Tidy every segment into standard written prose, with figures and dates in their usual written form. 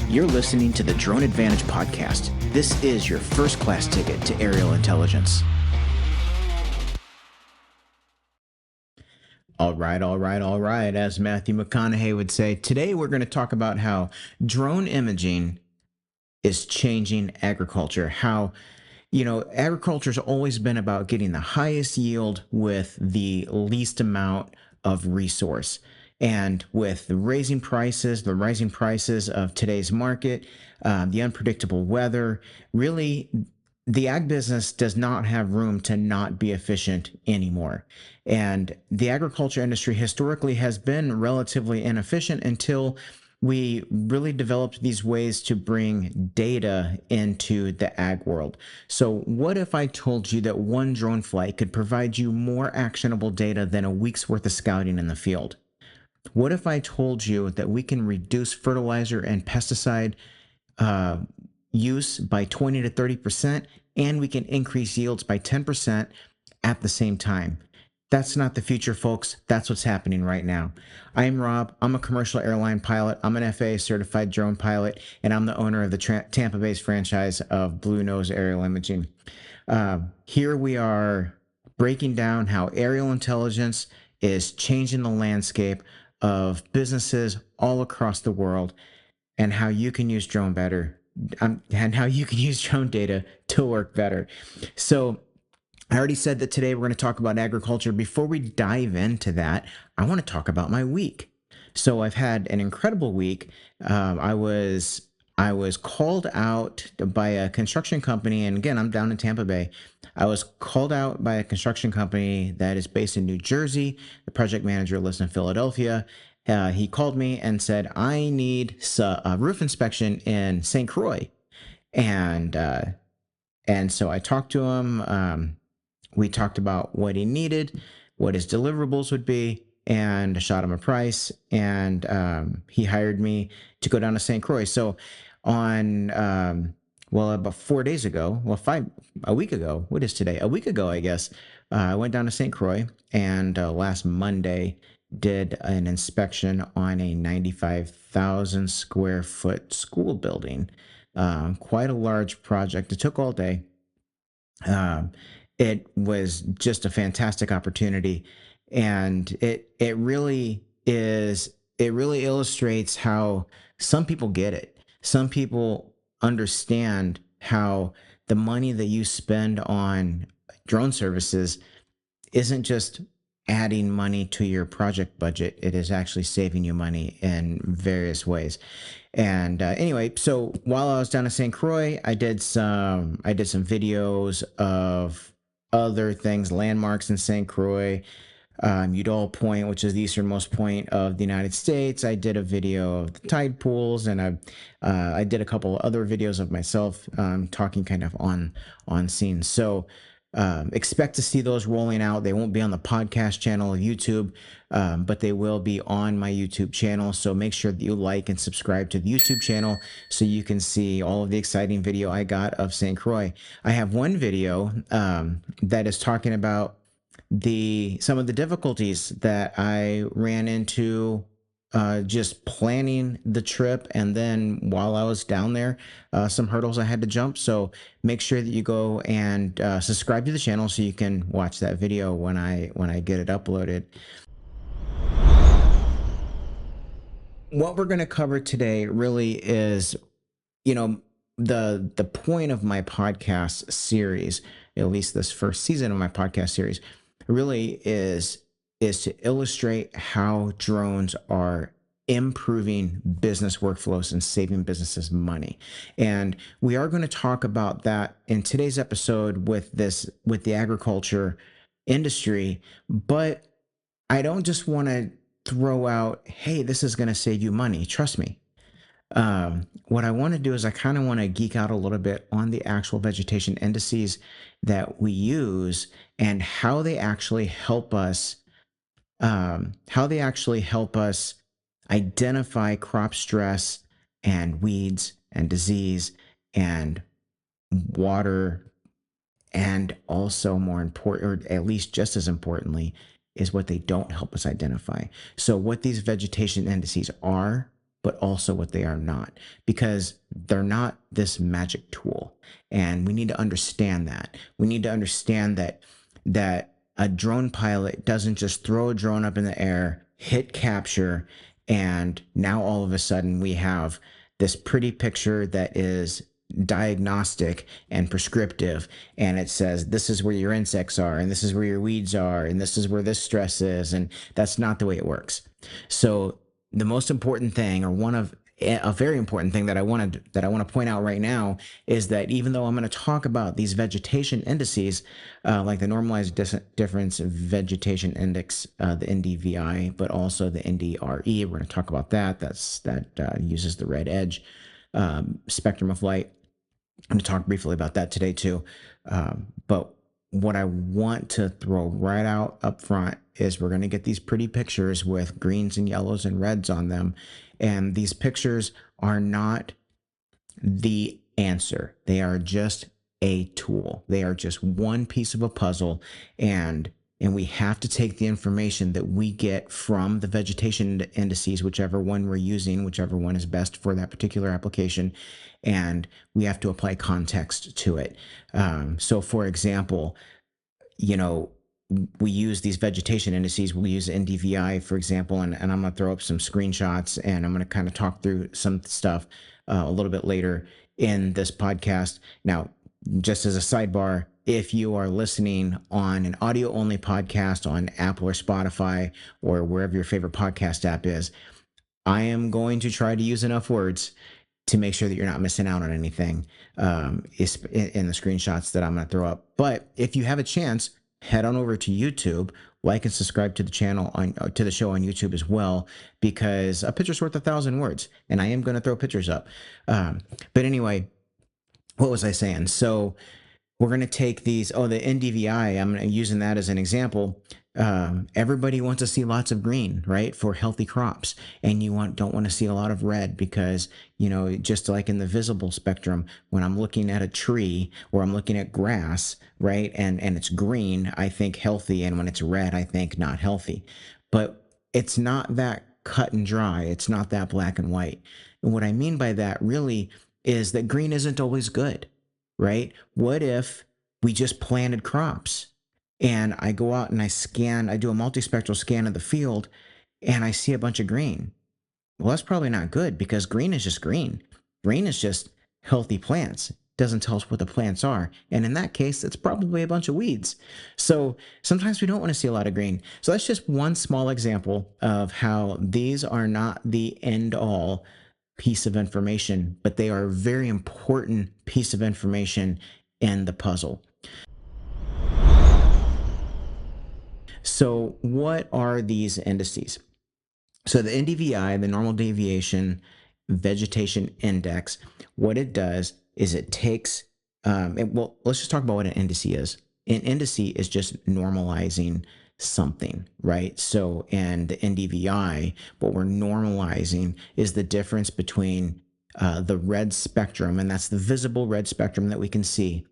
You're listening to the Drone Advantage podcast. This is your first class ticket to aerial intelligence. All right. As Matthew McConaughey would say, today we're going to talk about how drone imaging is changing agriculture. How, agriculture's always been about getting the highest yield with the least amount of resource. And with the rising prices of today's market, the unpredictable weather, really, the ag business does not have room to not be efficient anymore. And the agriculture industry historically has been relatively inefficient until we really developed these ways to bring data into the ag world. So what if I told you that one drone flight could provide you more actionable data than a week's worth of scouting in the field? What if I told you that we can reduce fertilizer and pesticide use by 20 to 30%, and we can increase yields by 10% at the same time? That's not the future, folks. That's what's happening right now. I'm Rob. I'm a commercial airline pilot. I'm an FAA-certified drone pilot, and I'm the owner of the Tampa-based franchise of Blue Nose Aerial Imaging. Here we are breaking down how aerial intelligence is changing the landscape of businesses all across the world, and how you can use drone better, and how you can use drone data to work better. So I already said that today we're going to talk about agriculture. Before we dive into that, I want to talk about my week. So I've had an incredible week. I was called out by a construction company, and again, I'm down in Tampa Bay. I was called out by a construction company that is based in New Jersey. The project manager lives in Philadelphia. He called me and said, I need a roof inspection in St. Croix. And so I talked to him. We talked about what he needed, what his deliverables would be, and I shot him a price, and he hired me to go down to St. Croix. So on, about 4 days ago, a week ago, what is today? A week ago, I guess, I went down to St. Croix, and last Monday did an inspection on a 95,000 square foot school building. Quite a large project. It took all day. It was just a fantastic opportunity, and it really illustrates how some people get it. Some people understand how the money that you spend on drone services isn't just adding money to your project budget. It is actually saving you money in various ways. And anyway, so while I was down in St. Croix, I did some videos of other things, landmarks in St. Croix, Udall Point, which is the easternmost point of the United States. I did a video of the tide pools, and I did a couple of other videos of myself talking kind of on scene. So expect to see those rolling out. They won't be on the podcast channel of YouTube, but they will be on my YouTube channel. So make sure that you like and subscribe to the YouTube channel so you can see all of the exciting video I got of St. Croix. I have one video that is talking about some of the difficulties that I ran into just planning the trip, and then while I was down there, some hurdles I had to jump. So make sure that you go and subscribe to the channel so you can watch that video when I get it uploaded. What we're going to cover today really is, the point of my podcast series, at least this first season of my podcast series, really is to illustrate how drones are improving business workflows and saving businesses money. And we are going to talk about that in today's episode with the agriculture industry. But I don't just want to throw out, hey, this is going to save you money. Trust me. What I want to do is I kind of want to geek out a little bit on the actual vegetation indices that we use and how they actually help us identify crop stress and weeds and disease and water, and also more important, or at least just as importantly, is what they don't help us identify. So what these vegetation indices are but also what they are not, because they're not this magic tool. And we need to understand that. We need to understand that a drone pilot doesn't just throw a drone up in the air, hit capture, and now all of a sudden we have this pretty picture that is diagnostic and prescriptive, and it says this is where your insects are, and this is where your weeds are, and this is where this stress is. And that's not the way it works. So the most important thing, or one of a very important thing that I want to point out right now, is that even though I'm going to talk about these vegetation indices, like the Normalized Difference Vegetation Index, the NDVI, but also the NDRE, we're going to talk about that. That uses the red edge spectrum of light. I'm going to talk briefly about that today too. But what I want to throw right out up front is we're going to get these pretty pictures with greens and yellows and reds on them. And these pictures are not the answer. They are just a tool. They are just one piece of a puzzle. And we have to take the information that we get from the vegetation indices, whichever one we're using, whichever one is best for that particular application, and we have to apply context to it. So for example, we use these vegetation indices. We use NDVI, for example, and I'm going to throw up some screenshots, and I'm going to kind of talk through some stuff a little bit later in this podcast. Now, just as a sidebar, if you are listening on an audio-only podcast on Apple or Spotify or wherever your favorite podcast app is, I am going to try to use enough words to make sure that you're not missing out on anything in the screenshots that I'm going to throw up. But if you have a chance, head on over to YouTube, like and subscribe to the channel to the show on YouTube as well, because a picture's worth 1,000 words, and I am going to throw pictures up. But anyway, what was I saying? So we're going to take these, the NDVI, I'm using that as an example. Everybody wants to see lots of green, right, for healthy crops. And you don't want to see a lot of red because, just like in the visible spectrum, when I'm looking at a tree or I'm looking at grass, right, and it's green, I think healthy. And when it's red, I think not healthy. But it's not that cut and dry. It's not that black and white. And what I mean by that really is that green isn't always good, right? What if we just planted crops and I go out and I do a multispectral scan of the field and I see a bunch of green? Well, that's probably not good, because green is just green. Green is just healthy plants. It doesn't tell us what the plants are. And in that case, it's probably a bunch of weeds. So sometimes we don't want to see a lot of green. So that's just one small example of how these are not the end all piece of information, but they are a very important piece of information in the puzzle. So what are these indices? So the NDVI, the Normal Deviation Vegetation Index, what it does is it takes, let's just talk about what an indice is. An indice is just normalizing something, right? So, and the NDVI, what we're normalizing is the difference between the red spectrum, and that's the visible red spectrum that we can see,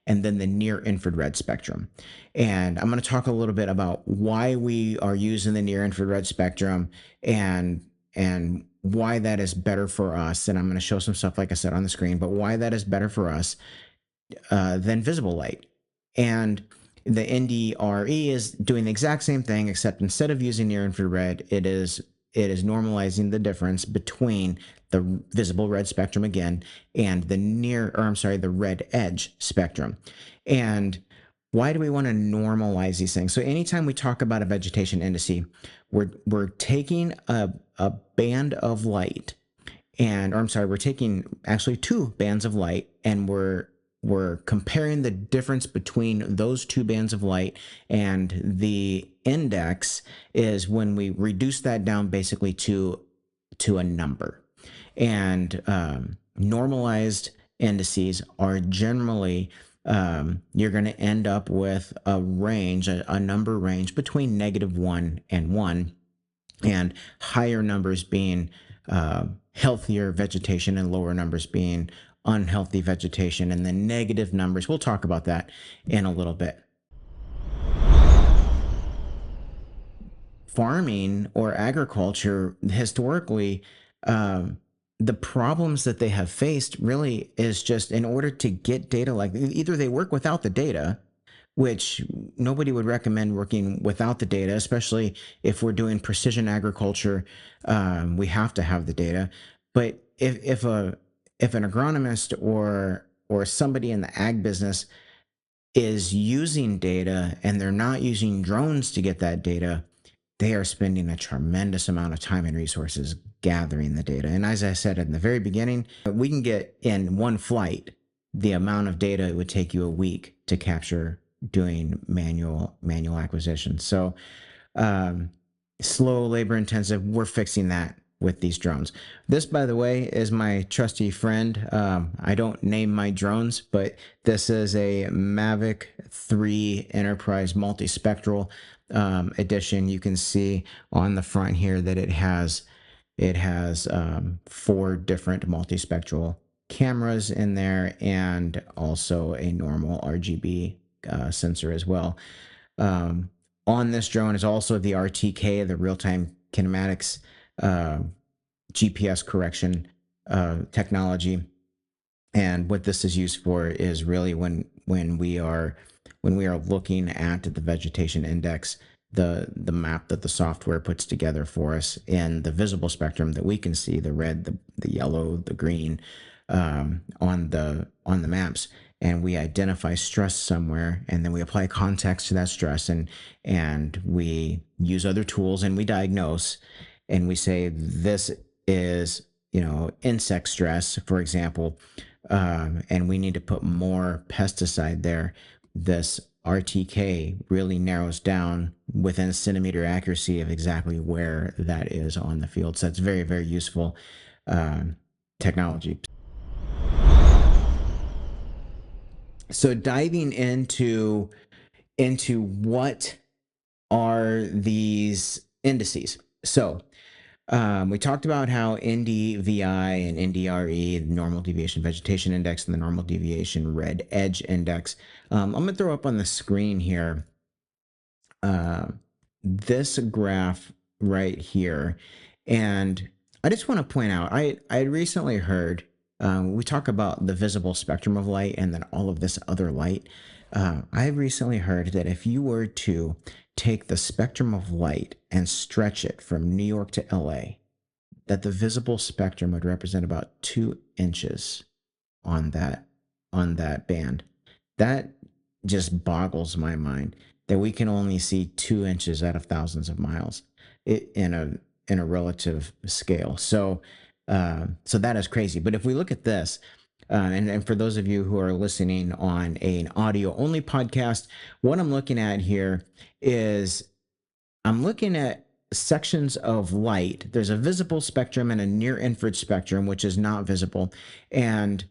and then the near infrared spectrum. And I'm going to talk a little bit about why we are using the near infrared spectrum and why that is better for us. And I'm going to show some stuff, like I said, on the screen, but why that is better for us than visible light. And the NDRE is doing the exact same thing, except instead of using near infrared, it is normalizing the difference between the visible red spectrum again and the red edge spectrum. And why do we want to normalize these things? So anytime we talk about a vegetation indice, we're taking a band of light, we're taking actually two bands of light, and we're comparing the difference between those two bands of light, and the index is when we reduce that down basically to a number. And normalized indices are generally, you're going to end up with a range, a number range between -1 and 1, and higher numbers being healthier vegetation and lower numbers being unhealthy vegetation. And the negative numbers, we'll talk about that in a little bit. Farming or agriculture historically um, the problems that they have faced really is just in order to get data, like either they work without the data, which nobody would recommend working without the data, especially if we're doing precision agriculture. We have to have the data. But if an agronomist or somebody in the ag business is using data and they're not using drones to get that data, they are spending a tremendous amount of time and resources gathering the data. And as I said in the very beginning, we can get in one flight the amount of data it would take you a week to capture doing manual acquisition. So um, slow, labor intensive. We're fixing that with these drones. This, by the way, is my trusty friend. I don't name my drones, but this is a Mavic 3 Enterprise Multispectral edition. You can see on the front here that it has 4 different multispectral cameras in there, and also a normal RGB sensor as well. Um, on this drone is also the RTK, the real-time kinematics uh, GPS correction technology. And what this is used for is really when we are looking at the vegetation index, the map that the software puts together for us in the visible spectrum that we can see, the red, the yellow, the green, on the maps, and we identify stress somewhere, and then we apply context to that stress, and we use other tools, and we diagnose, and we say this is, insect stress, for example, and we need to put more pesticide there. This RTK really narrows down within a centimeter accuracy of exactly where that is on the field. So it's very, very useful technology. So diving into what are these indices. So we talked about how NDVI and NDRE, the Normal Deviation Vegetation Index, and the Normal Deviation Red Edge Index. I'm going to throw up on the screen here uh, this graph right here. And I just want to point out, I recently heard, we talk about the visible spectrum of light and then all of this other light. I recently heard that if you were to take the spectrum of light and stretch it from New York to LA, that the visible spectrum would represent about 2 inches on that band. That just boggles my mind that we can only see 2 inches out of thousands of miles in a relative scale. So that is crazy. But if we look at this, and for those of you who are listening on an audio only podcast, what I'm looking at here is I'm looking at sections of light. There's a visible spectrum and a near infrared spectrum, which is not visible. And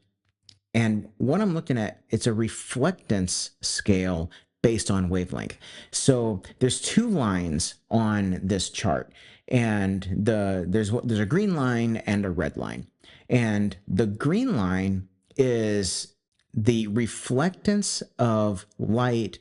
what I'm looking at, it's a reflectance scale based on wavelength. So there's 2 lines on this chart, and there's a green line and a red line. And the green line is the reflectance of light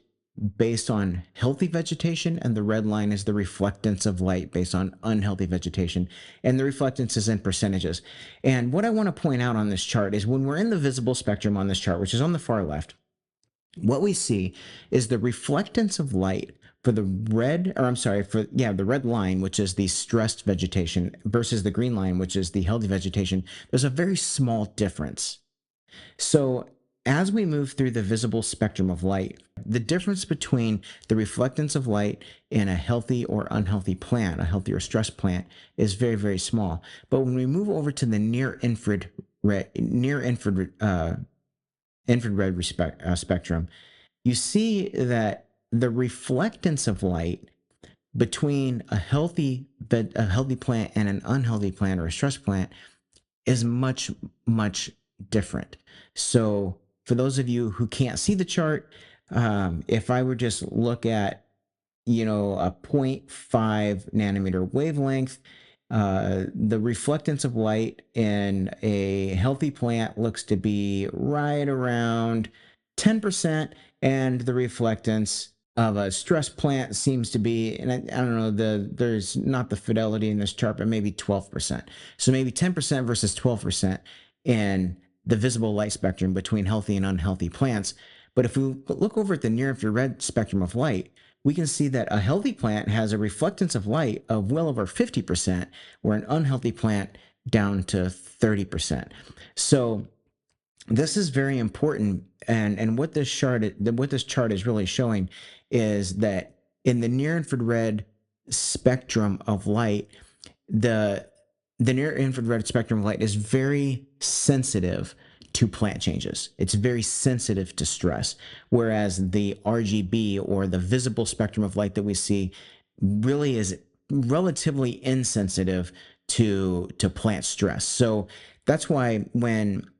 based on healthy vegetation, and the red line is the reflectance of light based on unhealthy vegetation, and the reflectance is in percentages. And what I want to point out on this chart is when we're in the visible spectrum on this chart, which is on the far left, what we see is the reflectance of light for the the red line, which is the stressed vegetation, versus the green line, which is the healthy vegetation. There's a very small difference. So as we move through the visible spectrum of light, the difference between the reflectance of light in a healthy or unhealthy plant, a healthy or stressed plant, is very, very small. But when we move over to the near infrared red spectrum, you see that the reflectance of light between a healthy plant and an unhealthy plant or a stressed plant is much, much different. So for those of you who can't see the chart, if I were just look at, a 0.5 nanometer wavelength, the reflectance of light in a healthy plant looks to be right around 10%, and the reflectance of a stress plant seems to be, and I don't know, there's not the fidelity in this chart, but maybe 12%. So maybe 10% versus 12% in the visible light spectrum between healthy and unhealthy plants. But if we look over at the near infrared spectrum of light, we can see that a healthy plant has a reflectance of light of well over 50%, where an unhealthy plant down to 30%. So this is very important, and what this chart is really showing is that in the near infrared spectrum of light, the near infrared spectrum of light is very sensitive to plant changes. It's very sensitive to stress, whereas the RGB, or the visible spectrum of light that we see, really is relatively insensitive to plant stress. So that's why when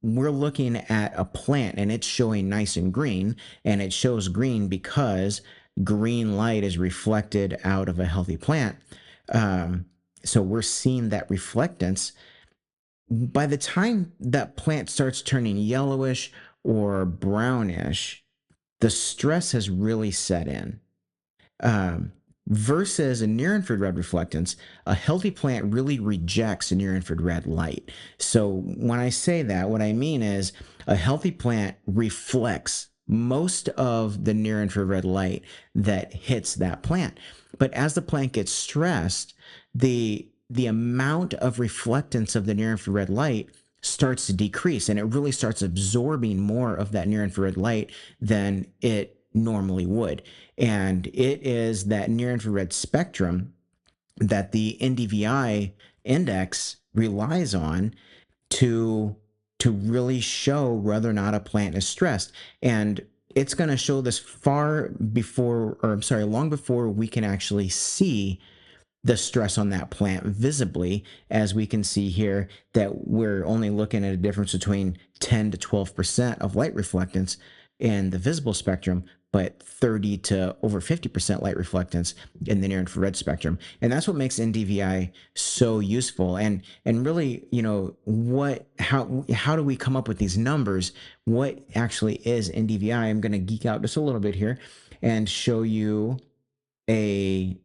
we're looking at a plant and it's showing nice and green, and it shows green because green light is reflected out of a healthy plant. So we're seeing that reflectance. By the time that plant starts turning yellowish or brownish, the stress has really set in. Versus a near infrared reflectance, a healthy plant really rejects near infrared light. So when I say that, what I mean is a healthy plant reflects most of the near infrared light that hits that plant. But as the plant gets stressed, the amount of reflectance of the near infrared light starts to decrease, and it really starts absorbing more of that near infrared light than it normally would. And it is that near infrared spectrum that the NDVI index relies on to really show whether or not a plant is stressed. And it's going to show this long before we can actually see the stress on that plant visibly, as we can see here that we're only looking at a difference between 10 to 12% of light reflectance in the visible spectrum, but 30 to over 50% light reflectance in the near infrared spectrum. And that's what makes NDVI so useful. And really, how do we come up with these numbers? What actually is NDVI? I'm going to geek out just a little bit here and show you a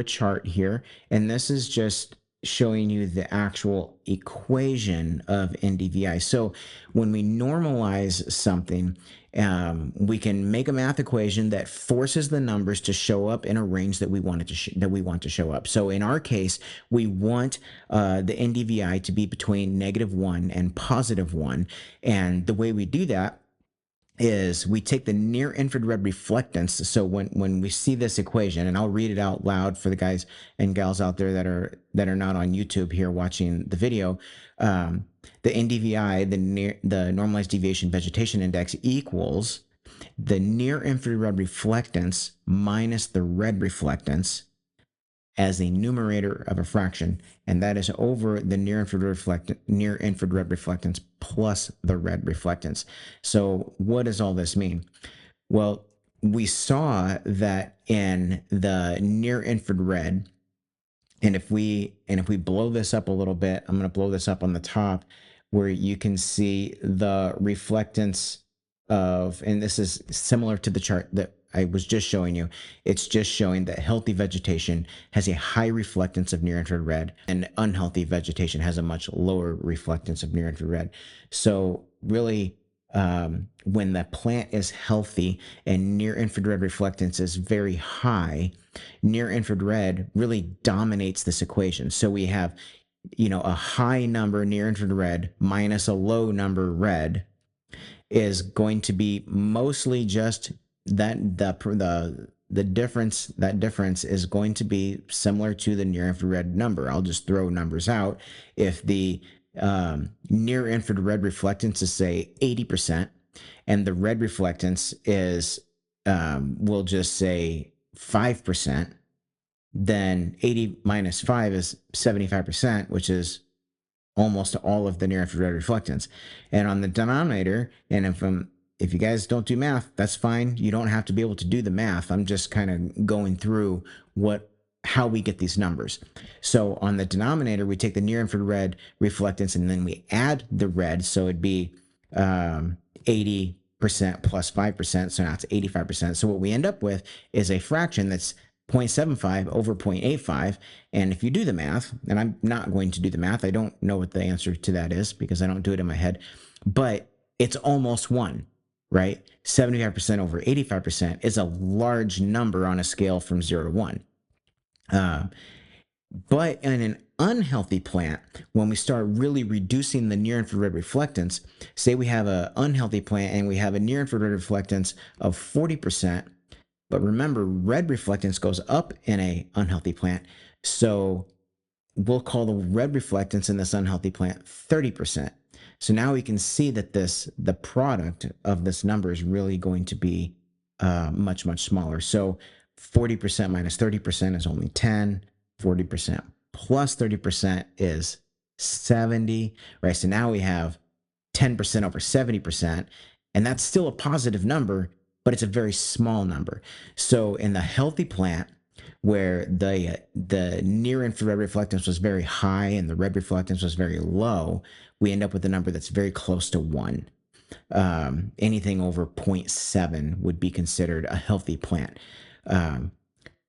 chart here. And this is just showing you the actual equation of NDVI. So when we normalize something, we can make a math equation that forces the numbers to show up in a range that we want to show up. So in our case, we want the NDVI to be between -1 and +1. And the way we do that is we take the near infrared reflectance. So when we see this equation, and I'll read it out loud for the guys and gals out there that are not on YouTube here watching the video, the NDVI, the Normalized Deviation Vegetation Index, equals the near infrared reflectance minus the red reflectance as a numerator of a fraction, and that is over the near infrared reflectance plus the red reflectance. So what does all this mean? Well, we saw that in the near infrared, and if we blow this up a little bit, I'm going to blow this up on the top where you can see the reflectance of, and this is similar to the chart that I was just showing you. It's just showing that healthy vegetation has a high reflectance of near infrared, and unhealthy vegetation has a much lower reflectance of near infrared. So really, when the plant is healthy and near infrared reflectance is very high, near infrared really dominates this equation. So we have, a high number near infrared minus a low number red is going to be mostly just that the difference is going to be similar to the near infrared number. I'll just throw numbers out. If the near infrared reflectance is, say, 80%, and the red reflectance is, we'll just say 5%, then 80 minus 5 is 75%, which is almost all of the near infrared reflectance. And on the denominator, and if you guys don't do math, that's fine. You don't have to be able to do the math. I'm just kind of going through how we get these numbers. So on the denominator, we take the near infrared reflectance and then we add the red. So it'd be 80% plus 5%. So now it's 85%. So what we end up with is a fraction that's 0.75 over 0.85. And if you do the math, and I'm not going to do the math, I don't know what the answer to that is because I don't do it in my head, but it's almost 1, right? 75% over 85% is a large number on a scale from 0 to 1. But in an unhealthy plant, when we start really reducing the near infrared reflectance, say we have an unhealthy plant and we have a near infrared reflectance of 40%, but remember, red reflectance goes up in a unhealthy plant. So we'll call the red reflectance in this unhealthy plant 30%. So now we can see that the product of this number is really going to be much, much smaller. So 40% minus 30% is only 10, 40% plus 30% is 70, right? So now we have 10% over 70%, and that's still a positive number, but it's a very small number. So in the healthy plant, where the near infrared reflectance was very high and the red reflectance was very low, we end up with a number that's very close to 1. Anything over 0.7 would be considered a healthy plant.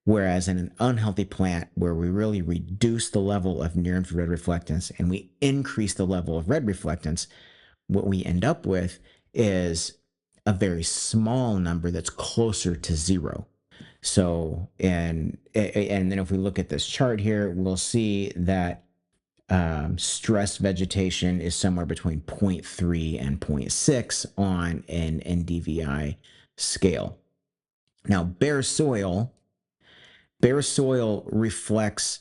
Whereas in an unhealthy plant, where we really reduce the level of near infrared reflectance and we increase the level of red reflectance, what we end up with is a very small number that's closer to 0. So, and then if we look at this chart here, we'll see that stress vegetation is somewhere between 0.3 and 0.6 on an NDVI scale. Now, bare soil reflects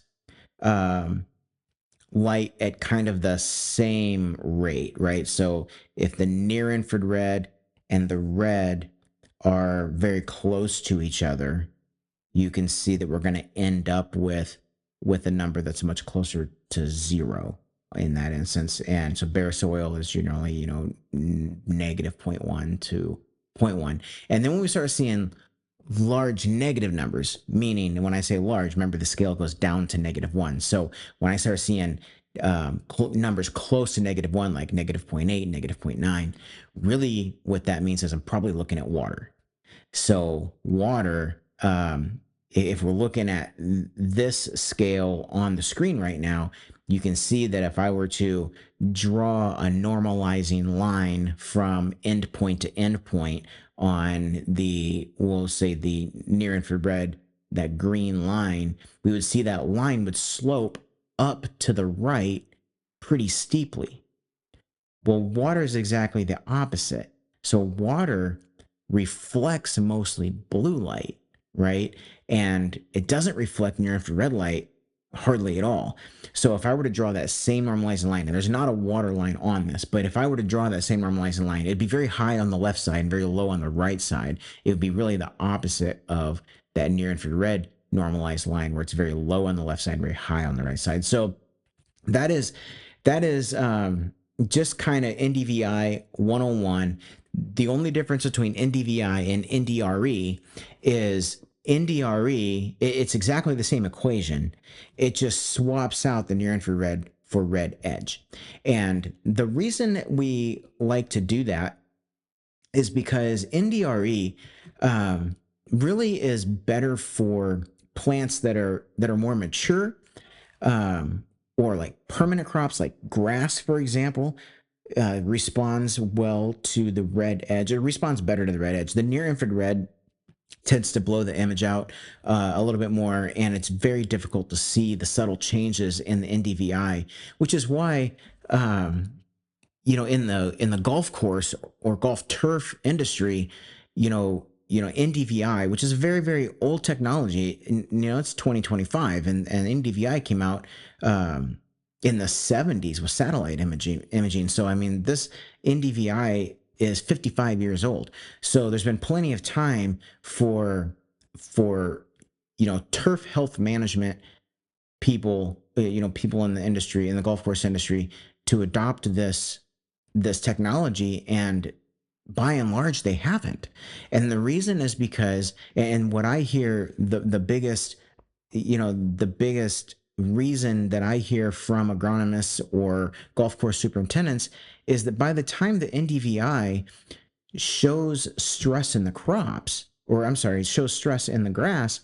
light at kind of the same rate, right? So if the near infrared and the red are very close to each other, you can see that we're going to end up with a number that's much closer to 0 in that instance. And so bare soil is generally, negative 0.1 to 0.1. And then when we start seeing large negative numbers, meaning when I say large, remember the scale goes down to -1. So when I start seeing numbers close to -1, like negative 0.8, negative 0.9, really what that means is I'm probably looking at water. So water, if we're looking at this scale on the screen right now, you can see that if I were to draw a normalizing line from endpoint to endpoint on we'll say the near infrared, that green line, we would see that line would slope up to the right pretty steeply. Well, water is exactly the opposite. So water reflects mostly blue light, right? And it doesn't reflect near infrared light hardly at all. So if I were to draw that same normalizing line, and there's not a water line on this, but if I were to draw that same normalizing line, it'd be very high on the left side and very low on the right side. It would be really the opposite of that near infrared normalized line, where it's very low on the left side, very high on the right side. So that is just kind of NDVI 101. The only difference between NDVI and NDRE is NDRE, it's exactly the same equation. It just swaps out the near infrared for red edge. And the reason that we like to do that is because NDRE really is better for plants that are more mature, or like permanent crops like grass, for example. Responds well to the red edge. It responds better to the red edge. The near infrared tends to blow the image out a little bit more, and it's very difficult to see the subtle changes in the NDVI, which is why in the golf course or golf turf industry, NDVI, which is a very, very old technology, it's 2025, and NDVI came out in the 70s with satellite imaging. So I mean, this NDVI is 55 years old. So there's been plenty of time for turf health management people, people in the industry, in the golf course industry, to adopt this technology, and by and large they haven't. And the reason is because, and what I hear, the biggest reason that I hear from agronomists or golf course superintendents is that by the time the NDVI shows stress in the crops, or I'm sorry, shows stress in the grass,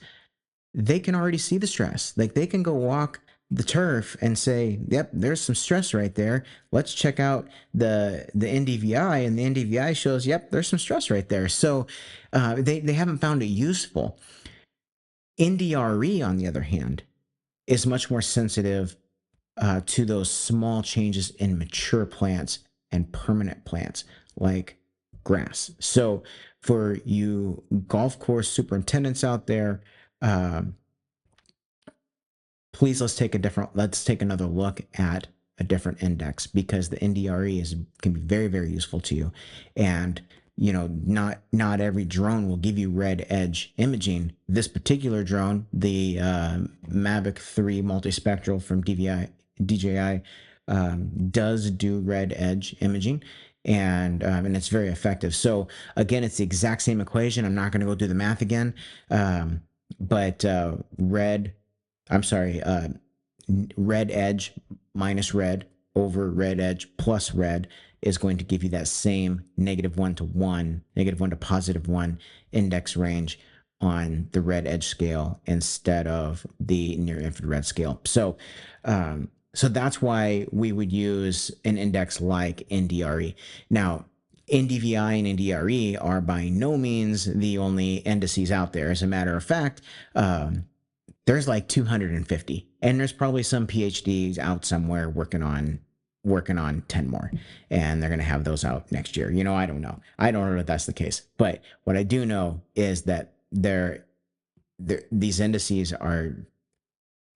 they can already see the stress. Like they can go walk the turf and say, "Yep, there's some stress right there. Let's check out the NDVI," and the NDVI shows, "Yep, there's some stress right there." So they haven't found it useful. NDRE, on the other hand, is much more sensitive to those small changes in mature plants and permanent plants like grass. So, for you golf course superintendents out there, um, please let's take another look at a different index, because the NDRE can be very, very useful to you. And not every drone will give you red edge imaging. This particular drone, the Mavic 3 multispectral from DJI, does do red edge imaging, and it's very effective. So again, it's the exact same equation. I'm not going to go do the math again, but red I'm sorry, red edge minus red over red edge plus red is going to give you that same -1 to 1, -1 to +1 index range on the red edge scale instead of the near infrared scale. So that's why we would use an index like NDRE. Now, NDVI and NDRE are by no means the only indices out there. As a matter of fact, there's like 250, and there's probably some PhDs out somewhere working on 10 more, and they're going to have those out next year. I don't know. I don't know if that's the case, but what I do know is that these indices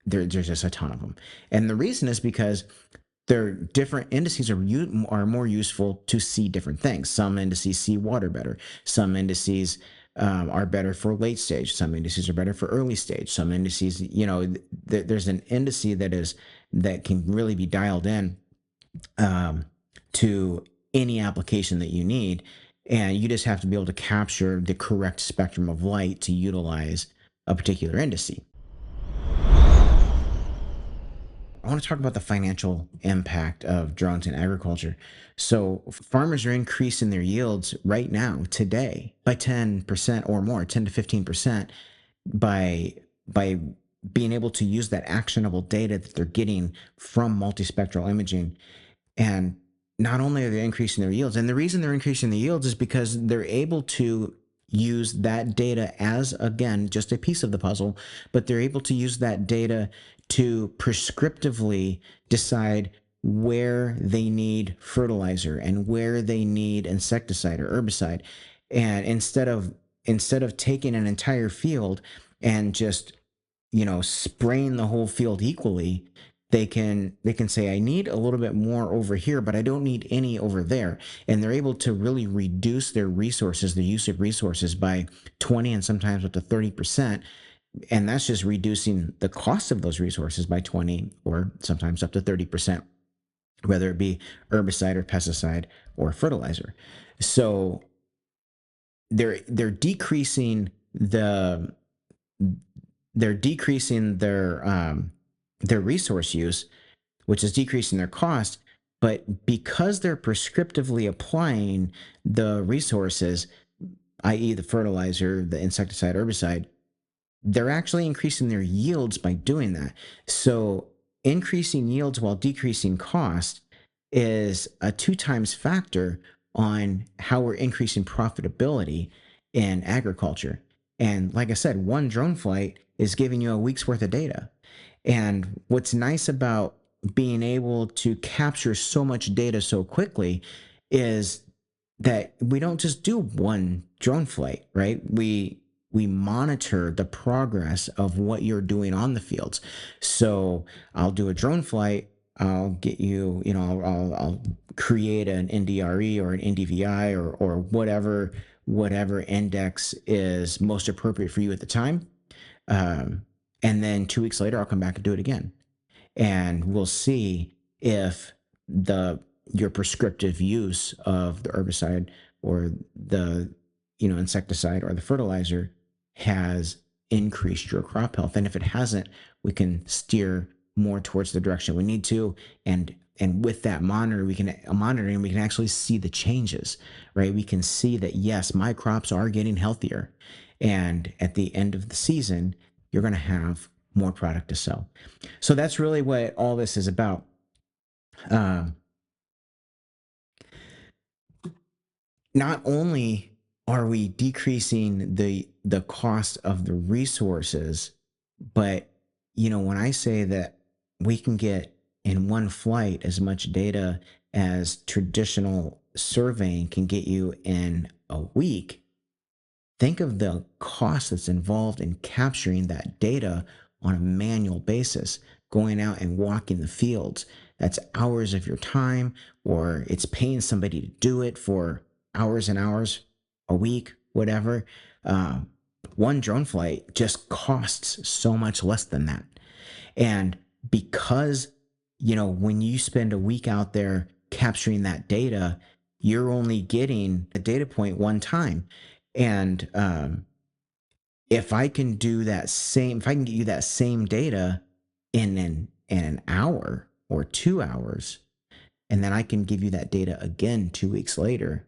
there's just a ton of them, and the reason is because their different indices are more useful to see different things. Some indices see water better. Some indices are better for late stage. Some indices are better for early stage. Some indices, there's an indice that can really be dialed in to any application that you need, and you just have to be able to capture the correct spectrum of light to utilize a particular indice. I want to talk about the financial impact of drones in agriculture. So, farmers are increasing their yields right now, today, by 10% or more, 10 to 15%, by being able to use that actionable data that they're getting from multispectral imaging. And not only are they increasing their yields, and the reason they're increasing the yields is because they're able to use that data as, again, just a piece of the puzzle, but they're able to use that data to prescriptively decide where they need fertilizer and where they need insecticide or herbicide. And instead of taking an entire field and just spraying the whole field equally, they can say, I need a little bit more over here, but I don't need any over there. And they're able to really reduce their use of resources by 20 and sometimes up to 30%. And that's just reducing the cost of those resources by 20 or sometimes up to 30%, whether it be herbicide or pesticide or fertilizer. So they're decreasing their resource use, which is decreasing their cost. But because they're prescriptively applying the resources, i.e., the fertilizer, the insecticide, herbicide, they're actually increasing their yields by doing that. So increasing yields while decreasing cost is a 2 times factor on how we're increasing profitability in agriculture. And like I said, one drone flight is giving you a week's worth of data. And what's nice about being able to capture so much data so quickly is that we don't just do one drone flight, right? We monitor the progress of what you're doing on the fields. So I'll do a drone flight. I'll get you, I'll create an NDRE or an NDVI or whatever index is most appropriate for you at the time. And then 2 weeks later, I'll come back and do it again. And we'll see if your prescriptive use of the herbicide or the insecticide or the fertilizer has increased your crop health. And if it hasn't, we can steer more towards the direction we need to. And with that monitoring, we can actually see the changes, right? We can see that, yes, my crops are getting healthier. And at the end of the season, you're going to have more product to sell. So that's really what all this is about. Not only are we decreasing the cost of the resources, but when I say that we can get in one flight as much data as traditional surveying can get you in a week, think of the cost that's involved in capturing that data on a manual basis, going out and walking the fields. That's hours of your time, or it's paying somebody to do it for hours and hours a week, whatever. One drone flight just costs so much less than that. And because, when you spend a week out there capturing that data, you're only getting a data point one time. And if I can get you that same data in an hour or 2 hours, and then I can give you that data again 2 weeks later,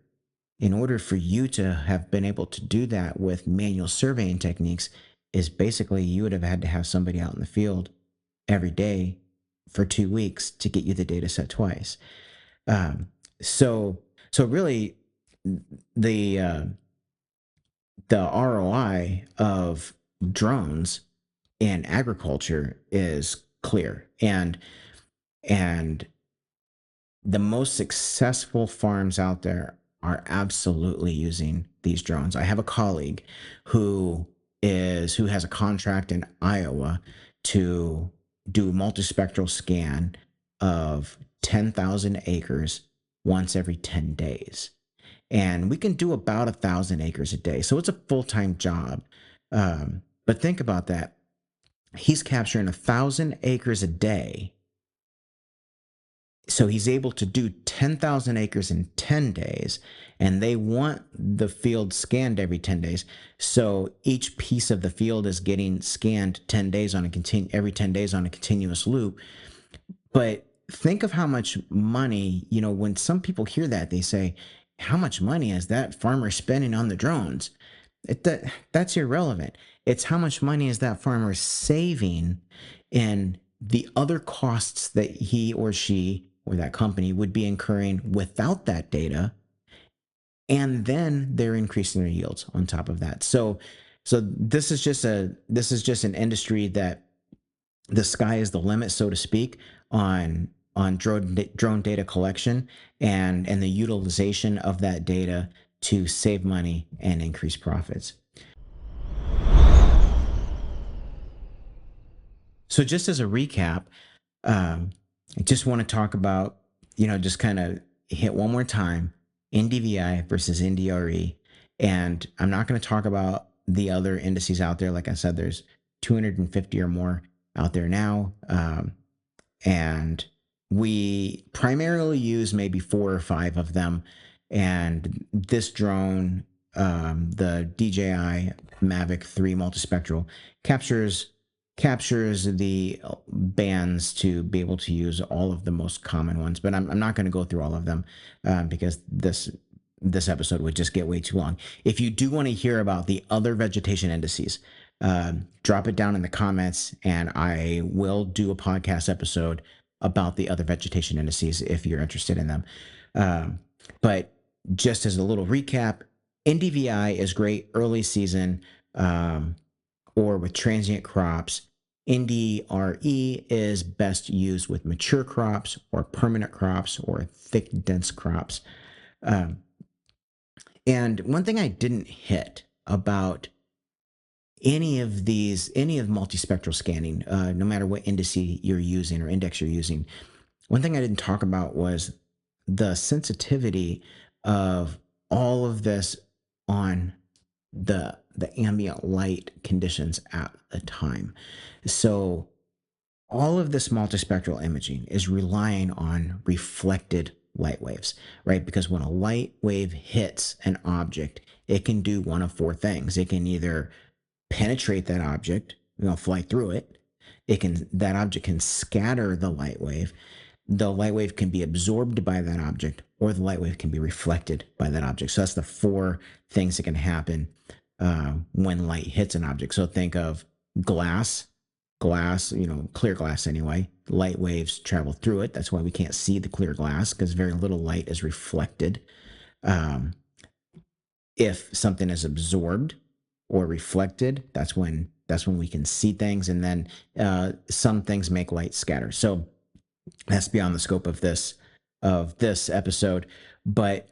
in order for you to have been able to do that with manual surveying techniques, is basically you would have had to have somebody out in the field every day for 2 weeks to get you the data set twice. So really, the ROI of drones in agriculture is clear, and the most successful farms out there are absolutely using these drones. I have a colleague who has a contract in Iowa to do a multispectral scan of 10,000 acres once every 10 days. And we can do about 1,000 acres a day. So it's a full-time job. But think about that. He's capturing 1,000 acres a day. So he's able to do 10,000 acres in 10 days, and they want the field scanned every 10 days. So each piece of the field is getting scanned every 10 days on a continuous loop. But think of how much money, when some people hear that, they say, how much money is that farmer spending on the drones? That's irrelevant. It's how much money is that farmer saving in the other costs that he or she or that company would be incurring without that data, and then they're increasing their yields on top of that. So this is just an industry that the sky is the limit, so to speak, on drone data collection and the utilization of that data to save money and increase profits. So just as a recap, I just want to talk about, just kind of hit one more time, NDVI versus NDRE. And I'm not going to talk about the other indices out there. Like I said, there's 250 or more out there now. And we primarily use maybe 4 or 5 of them. And this drone, the DJI Mavic 3 Multispectral, captures the bands to be able to use all of the most common ones. But I'm not going to go through all of them because this episode would just get way too long. If you do want to hear about the other vegetation indices, drop it down in the comments, and I will do a podcast episode about the other vegetation indices if you're interested in them. But just as a little recap, NDVI is great early season or with transient crops. NDRE is best used with mature crops or permanent crops or thick, dense crops. And one thing I didn't hit about any of multispectral scanning, no matter what index you're using, one thing I didn't talk about was the sensitivity of all of this on the ambient light conditions at the time. So all of this multispectral imaging is relying on reflected light waves, right? Because when a light wave hits an object, it can do one of 4 things. It can either penetrate that object, fly through it. That object can scatter the light wave. the light wave can be absorbed by that object, or the light wave can be reflected by that object. So that's the four things that can happen when light hits an object. So think of glass, clear glass anyway. Light waves travel through it. That's why we can't see the clear glass, because very little light is reflected. If something is absorbed or reflected, that's when we can see things. And then some things make light scatter. So that's beyond the scope of this episode. But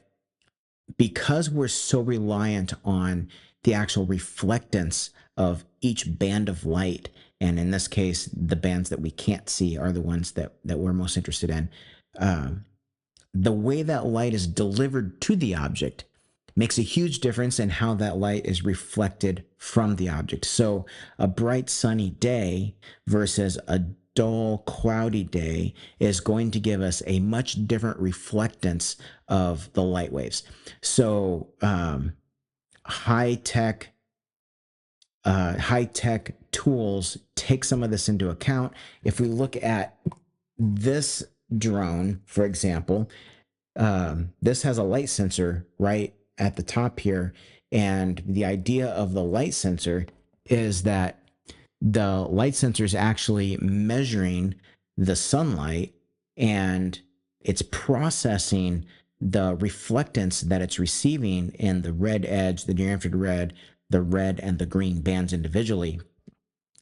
because we're so reliant on the actual reflectance of each band of light, and in this case, the bands that we can't see are the ones that we're most interested in, the way that light is delivered to the object makes a huge difference in how that light is reflected from the object. So a bright sunny day versus a dull cloudy day is going to give us a much different reflectance of the light waves. So high-tech tools take some of this into account. If we look at this drone, for example, this has a light sensor right at the top here. And the idea of the light sensor is that the light sensor is actually measuring the sunlight, and it's processing the reflectance that it's receiving in the red edge, the near infrared, the red and the green bands individually.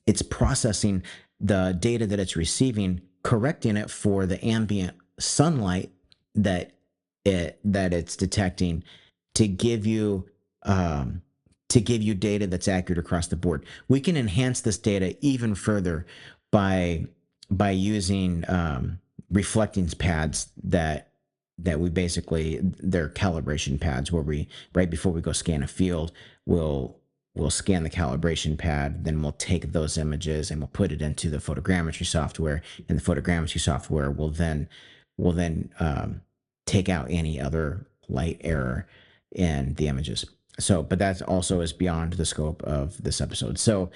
It's processing the data that it's receiving, correcting it for the ambient sunlight that it's detecting, to give you data that's accurate across the board. We can enhance this data even further by using reflecting pads that we basically, they're calibration pads, where we, right before we go scan a field, we'll scan the calibration pad, then we'll take those images and we'll put it into the photogrammetry software, and the photogrammetry software will then take out any other light error in the images. So, but that also is beyond the scope of this episode. So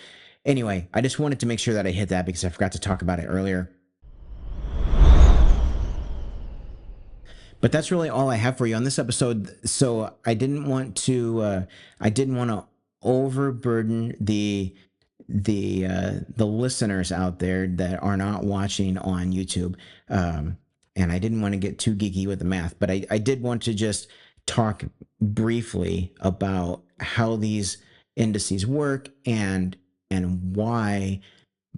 anyway, I just wanted to make sure that I hit that because I forgot to talk about it earlier. But that's really all I have for you on this episode. So I didn't want to overburden the listeners out there that are not watching on YouTube. And I didn't want to get too geeky with the math, but I did want to just talk briefly about how these indices work, and why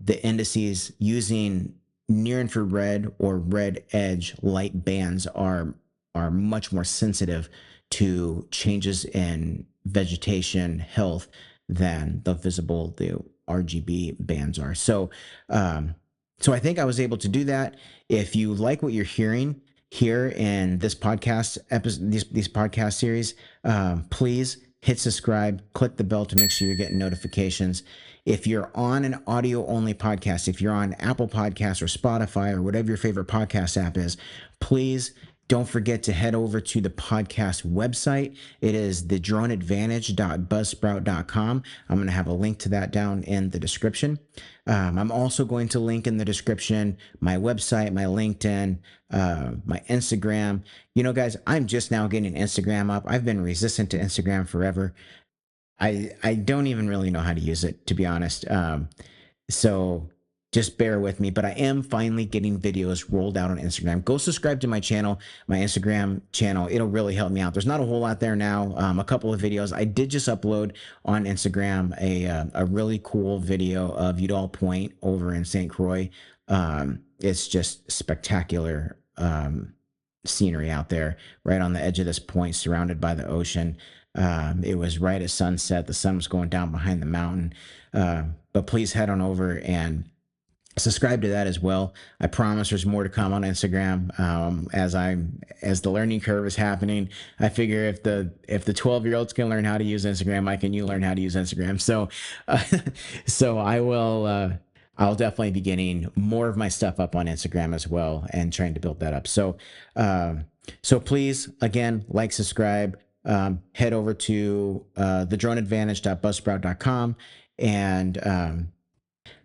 the indices using near infrared or red edge light bands are much more sensitive to changes in vegetation health than the RGB bands are. So I think I was able to do that. If you like what you're hearing here in this podcast episode, these podcast series, please hit subscribe, click the bell to make sure you're getting notifications. If you're on an audio only podcast, if you're on Apple Podcasts or Spotify or whatever your favorite podcast app is, please don't forget to head over to the podcast website. It is thedroneadvantage.buzzsprout.com. I'm going to have a link to that down in the description. I'm also going to link in the description my website, my LinkedIn, my Instagram. You know, guys, I'm just now getting Instagram up. I've been resistant to Instagram forever. I don't even really know how to use it, to be honest. So just bear with me, but I am finally getting videos rolled out on Instagram. Go subscribe to my channel, my Instagram channel. It'll really help me out. There's not a whole lot there now. A couple of videos. I did just upload on Instagram a really cool video of Udall Point over in St. Croix. It's just spectacular scenery out there, right on the edge of this point, surrounded by the ocean. It was right at sunset. The sun was going down behind the mountain. But please head on over and subscribe to that as well. I promise there's more to come on Instagram. As the learning curve is happening, I figure if the 12-year-olds can learn how to use Instagram, you learn how to use Instagram. So I will. I'll definitely be getting more of my stuff up on Instagram as well, and trying to build that up. So please, again, like, subscribe, head over to thedroneadvantage.buzzsprout.com, and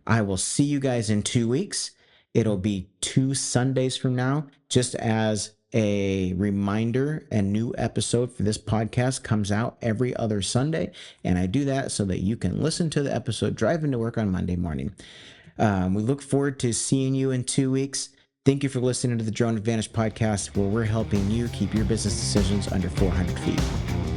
I will see you guys in 2 weeks. It'll be 2 Sundays from now, just as a reminder. A new episode for this podcast comes out every other Sunday, and I do that so that you can listen to the episode driving to work on Monday morning. We look forward to seeing you in 2 weeks. Thank you for listening to the Drone Advantage podcast, where we're helping you keep your business decisions under 400 feet.